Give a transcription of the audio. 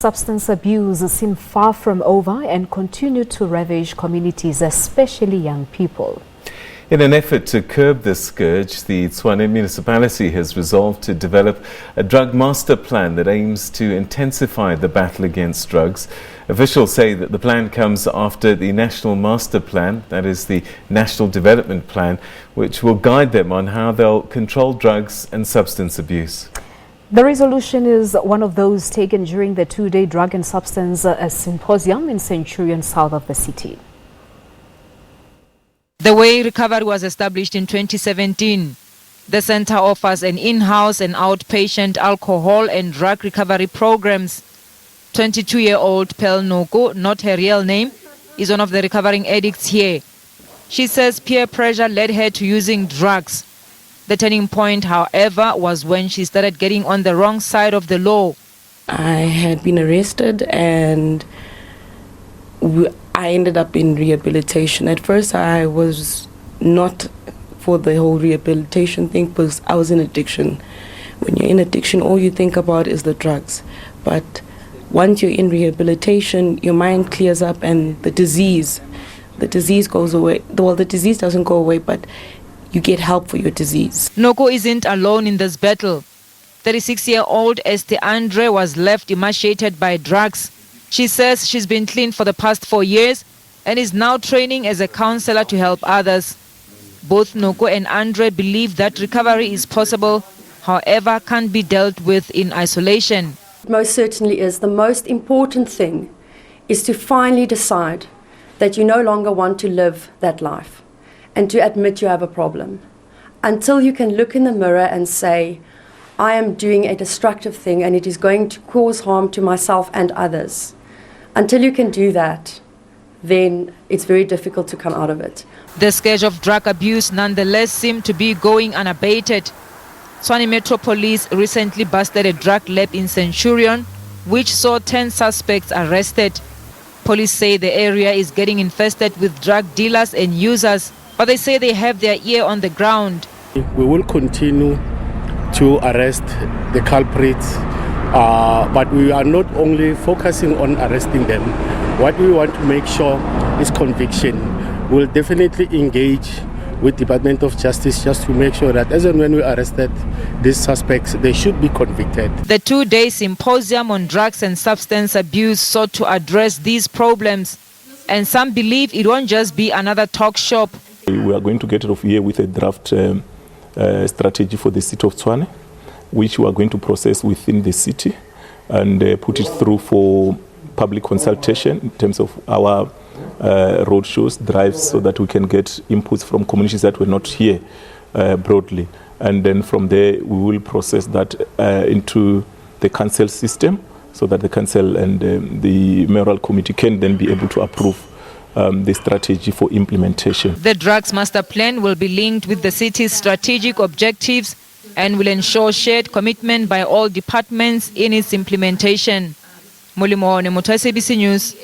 Substance abuse seems far from over and continue to ravage communities, especially young people. In an effort to curb this scourge, the Tshwane municipality has resolved to develop a drug master plan that aims to intensify the battle against drugs. Officials say that the plan comes after the national master plan, that is the National Development Plan, which will guide them on how they'll control drugs and substance abuse. The resolution is one of those taken during the two-day drug and substance symposium in Centurion, south of the city. The way recovery was established in 2017. The center offers an in-house and outpatient alcohol and drug recovery programs. 22-year-old Pearl Noko, not her real name, is one of the recovering addicts here. She says peer pressure led her to using drugs. The turning point, however, was when she started getting on the wrong side of the law. I had been arrested and I ended up in rehabilitation. At first, I was not for the whole rehabilitation thing because I was in addiction. When you're in addiction, all you think about is the drugs. But once you're in rehabilitation, your mind clears up and the disease goes away. Well, the disease doesn't go away, but you get help for your disease. Noko isn't alone in this battle. 36-year-old Esther Andre was left emaciated by drugs. She says she's been clean for the past 4 years and is now training as a counselor to help others. Both Noko and Andre believe that recovery is possible, however, can't be dealt with in isolation. Most certainly is. The most important thing is to finally decide that you no longer want to live that life and to admit you have a problem. Until you can look in the mirror and say, I am doing a destructive thing and it is going to cause harm to myself and others. Until you can do that, then it's very difficult to come out of it. The scourge of drug abuse nonetheless seemed to be going unabated. Tshwane Metro Police recently busted a drug lab in Centurion, which saw 10 suspects arrested. Police say the area is getting infested with drug dealers and users, but they say they have their ear on the ground. We will continue to arrest the culprits, but we are not only focusing on arresting them. What we want to make sure is conviction. We'll definitely engage with Department of Justice just to make sure that as and when we arrested these suspects, they should be convicted. The two-day symposium on drugs and substance abuse sought to address these problems, and some believe it won't just be another talk shop. We are going to get out of here with a draft strategy for the city of Tshwane, which we are going to process within the city and put it through for public consultation in terms of our road shows, drives, so that we can get inputs from communities that were not here broadly. And then from there, we will process that into the council system so that the council and the mayoral committee can then be able to approve the strategy for implementation. The drugs master plan will be linked with the city's strategic objectives and will ensure shared commitment by all departments in its implementation. Mulimo, SABC News.